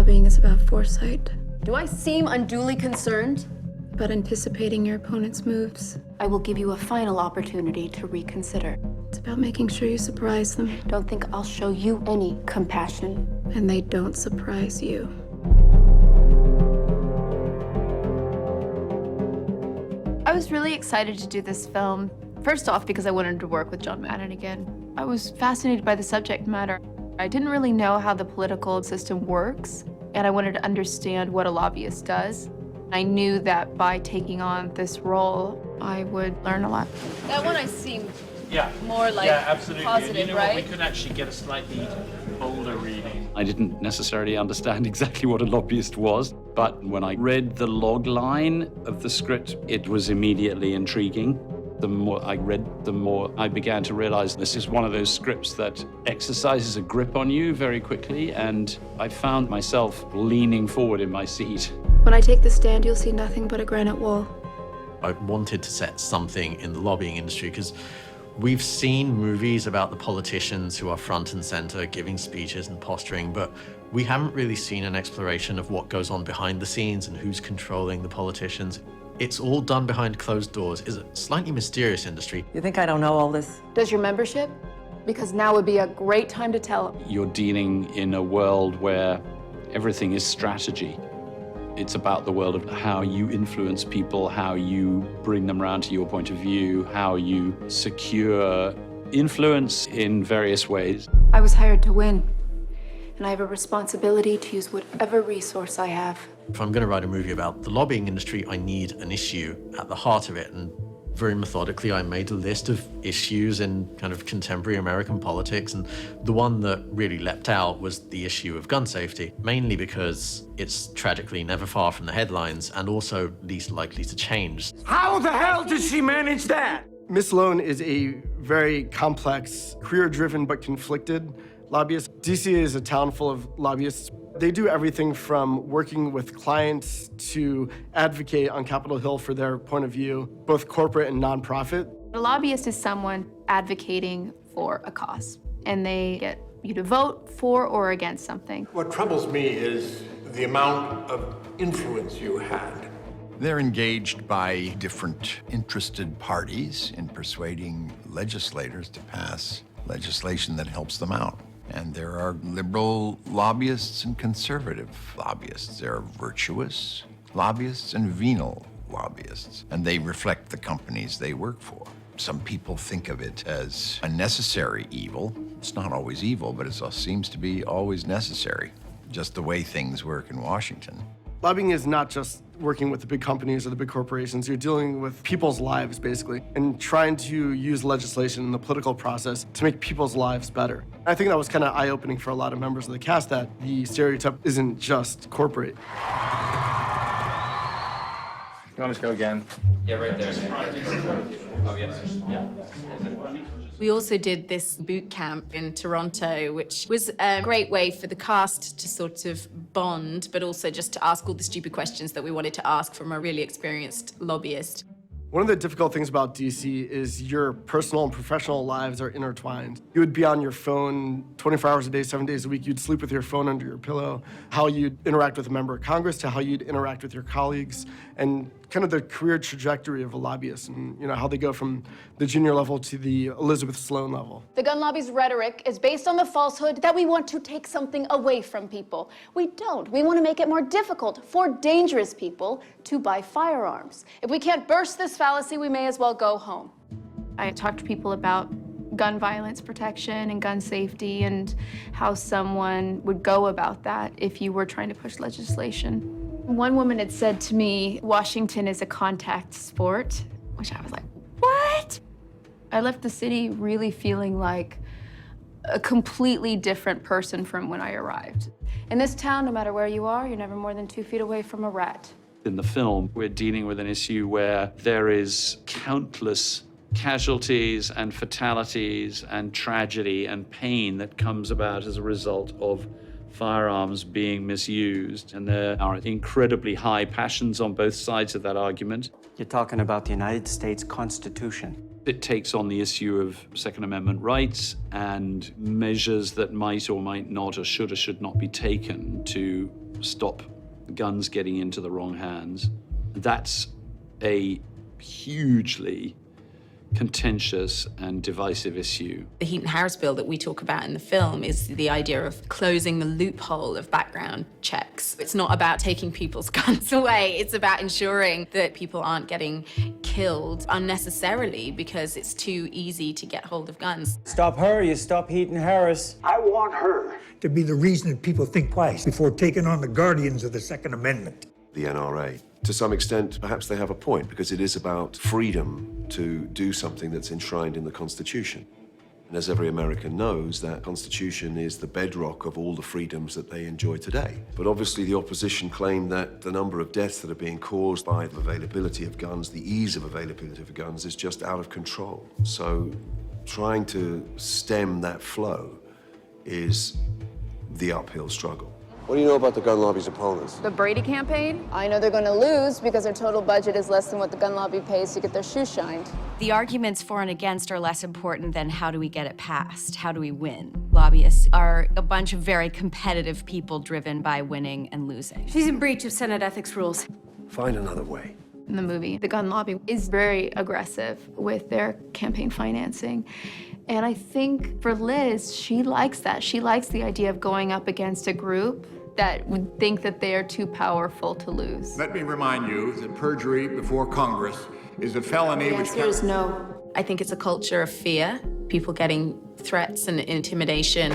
Lobbying is about foresight, Do I seem unduly concerned? about anticipating your opponent's moves. I will give you a final opportunity to reconsider. It's about making sure you surprise them, Don't think I'll show you any compassion. and they don't surprise you. I was really excited to do this film. First off, because I wanted to work with John Madden again. I was fascinated by the subject matter. I didn't really know how the political system works, and I wanted to understand what a lobbyist does. I knew that by taking on this role, I would learn a lot. That one I seem Yeah. more like yeah, absolutely. positive, And you know what? We right? could actually get a slightly bolder reading. I didn't necessarily understand exactly what a lobbyist was, but when I read the log line of the script, it was immediately intriguing. The more I read, the more I began to realize this is one of those scripts that exercises a grip on you very quickly, and I found myself leaning forward in my seat. When I take the stand, you'll see nothing but a granite wall. I wanted to set something in the lobbying industry because we've seen movies about the politicians who are front and center giving speeches and posturing, but we haven't really seen an exploration of what goes on behind the scenes and who's controlling the politicians. It's all done behind closed doors. It's a slightly mysterious industry. You think I don't know all this? Does your membership? Because now would be a great time to tell them. You're dealing in a world where everything is strategy. It's about the world of how you influence people, how you bring them around to your point of view, how you secure influence in various ways. I was hired to win, and I have a responsibility to use whatever resource I have. If I'm going to write a movie about the lobbying industry, I need an issue at the heart of it. And very methodically, I made a list of issues in kind of contemporary American politics. And the one that really leapt out was the issue of gun safety, mainly because it's tragically never far from the headlines and also least likely to change. How the hell did she manage that? Miss Sloane is a very complex, career-driven but conflicted lobbyist. DC is a town full of lobbyists. They do everything from working with clients to advocate on Capitol Hill for their point of view, both corporate and nonprofit. A lobbyist is someone advocating for a cause, and they get you to vote for or against something. What troubles me is the amount of influence you had. They're engaged by different interested parties in persuading legislators to pass legislation that helps them out. And there are liberal lobbyists and conservative lobbyists. There are virtuous lobbyists and venal lobbyists, and they reflect the companies they work for. Some people think of it as a necessary evil. It's not always evil, but it seems to be always necessary, just the way things work in Washington. Lobbying is not just working with the big companies or the big corporations. You're dealing with people's lives, basically, and trying to use legislation in the political process to make people's lives better. I think that was kind of eye-opening for a lot of members of the cast, that the stereotype isn't just corporate. You want us to go again? Yeah, right there. Oh, yes. Yeah. We also did this boot camp in Toronto, which was a great way for the cast to sort of bond, but also just to ask all the stupid questions that we wanted to ask from a really experienced lobbyist. One of the difficult things about DC is your personal and professional lives are intertwined. You would be on your phone 24 hours a day, 7 days a week. You'd sleep with your phone under your pillow. How you'd interact with a member of Congress to how you'd interact with your colleagues, and kind of the career trajectory of a lobbyist, and how they go from the junior level to the Elizabeth Sloane level. The gun lobby's rhetoric is based on the falsehood that we want to take something away from people. We don't. We want to make it more difficult for dangerous people to buy firearms. If we can't burst this fallacy, we may as well go home. I talked to people about gun violence protection and gun safety and how someone would go about that if you were trying to push legislation. One woman had said to me, Washington is a contact sport, which I was like, what? I left the city really feeling like a completely different person from when I arrived. In this town, no matter where you are, you're never more than 2 feet away from a rat. In the film, we're dealing with an issue where there is countless casualties and fatalities and tragedy and pain that comes about as a result of firearms being misused. And there are incredibly high passions on both sides of that argument. You're talking about the United States Constitution. It takes on the issue of Second Amendment rights and measures that might or might not or should not be taken to stop guns getting into the wrong hands. That's a hugely contentious and divisive issue. The Heaton-Harris bill that we talk about in the film is the idea of closing the loophole of background checks. It's not about taking people's guns away. It's about ensuring that people aren't getting killed unnecessarily because it's too easy to get hold of guns. Stop her, you stop Heaton-Harris. I want her to be the reason that people think twice before taking on the guardians of the Second Amendment. The NRA. To some extent, perhaps they have a point, because it is about freedom to do something that's enshrined in the Constitution. And as every American knows, that Constitution is the bedrock of all the freedoms that they enjoy today. But obviously the opposition claim that the number of deaths that are being caused by the availability of guns, the ease of availability of guns, is just out of control. So trying to stem that flow is the uphill struggle. What do you know about the gun lobby's opponents? The Brady campaign? I know they're going to lose because their total budget is less than what the gun lobby pays to get their shoes shined. The arguments for and against are less important than how do we get it passed? How do we win? Lobbyists are a bunch of very competitive people driven by winning and losing. She's in breach of Senate ethics rules. Find another way. In the movie, the gun lobby is very aggressive with their campaign financing. And I think for Liz, she likes that. She likes the idea of going up against a group that would think that they are too powerful to lose. Let me remind you that perjury before Congress is a felony which... The answer is no. I think it's a culture of fear, people getting threats and intimidation.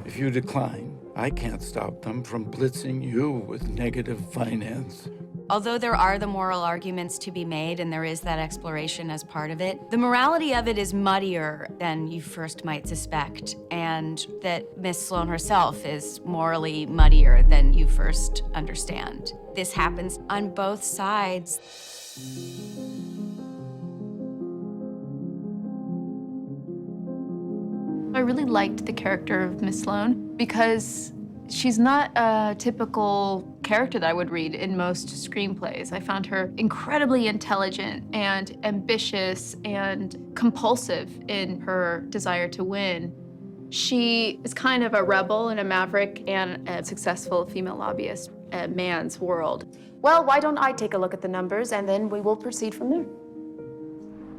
If you decline, I can't stop them from blitzing you with negative finance. Although there are the moral arguments to be made and there is that exploration as part of it, the morality of it is muddier than you first might suspect, and that Miss Sloane herself is morally muddier than you first understand. This happens on both sides. I really liked the character of Miss Sloane because she's not a typical character that I would read in most screenplays. I found her incredibly intelligent and ambitious and compulsive in her desire to win. She is kind of a rebel and a maverick and a successful female lobbyist, a man's world. Well, why don't I take a look at the numbers and then we will proceed from there.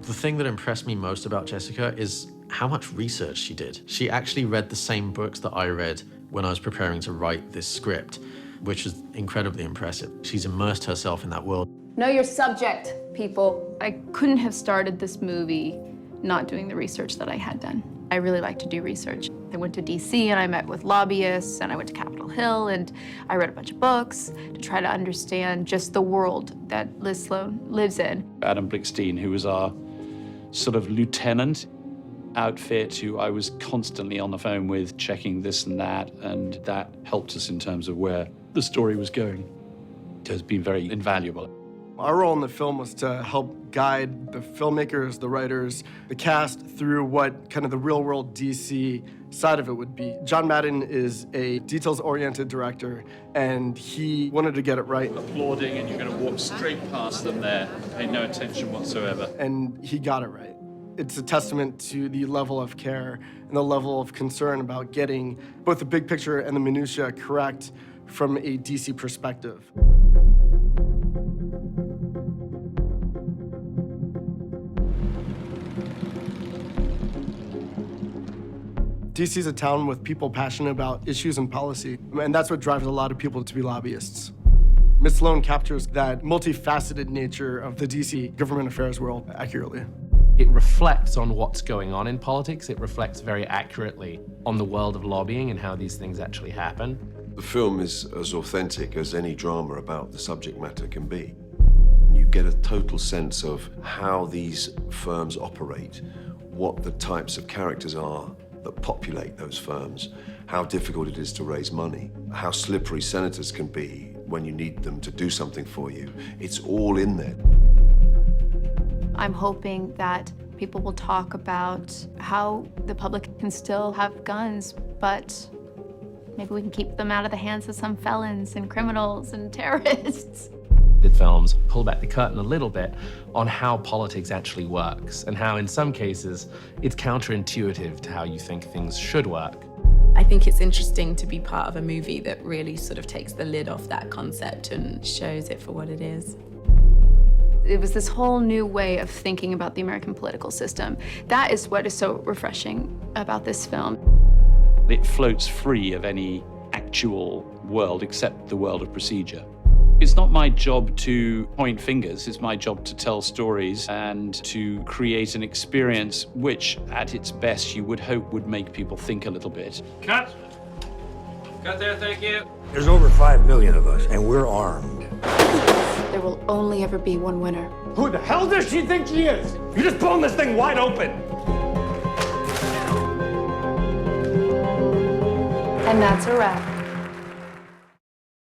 The thing that impressed me most about Jessica is how much research she did. She actually read the same books that I read when I was preparing to write this script, which is incredibly impressive. She's immersed herself in that world. Know your subject, people. I couldn't have started this movie not doing the research that I had done. I really like to do research. I went to DC and I met with lobbyists, and I went to Capitol Hill and I read a bunch of books to try to understand just the world that Liz Sloane lives in. Adam Blickstein, who was our sort of lieutenant outfit, who I was constantly on the phone with, checking this and that helped us in terms of where the story was going. It has been very invaluable. Our role in the film was to help guide the filmmakers, the writers, the cast through what kind of the real-world DC side of it would be. John Madden is a details-oriented director, and he wanted to get it right. Applauding, and you're going to walk straight past them there, pay no attention whatsoever. And he got it right. It's a testament to the level of care and the level of concern about getting both the big picture and the minutia correct from a DC perspective. DC is a town with people passionate about issues and policy, and that's what drives a lot of people to be lobbyists. Ms. Sloane captures that multifaceted nature of the DC government affairs world accurately. It reflects on what's going on in politics. It reflects very accurately on the world of lobbying and how these things actually happen. The film is as authentic as any drama about the subject matter can be. You get a total sense of how these firms operate, what the types of characters are that populate those firms, how difficult it is to raise money, how slippery senators can be when you need them to do something for you. It's all in there. I'm hoping that people will talk about how the public can still have guns, but maybe we can keep them out of the hands of some felons and criminals and terrorists. The films pull back the curtain a little bit on how politics actually works and how, in some cases, it's counterintuitive to how you think things should work. I think it's interesting to be part of a movie that really sort of takes the lid off that concept and shows it for what it is. It was this whole new way of thinking about the American political system. That is what is so refreshing about this film. It floats free of any actual world except the world of procedure. It's not my job to point fingers, it's my job to tell stories and to create an experience which, at its best, you would hope would make people think a little bit. Cut. Cut there, thank you. There's over 5 million of us, and we're armed. There will only ever be one winner. Who the hell does she think she is? You're just blowing this thing wide open. And that's a wrap.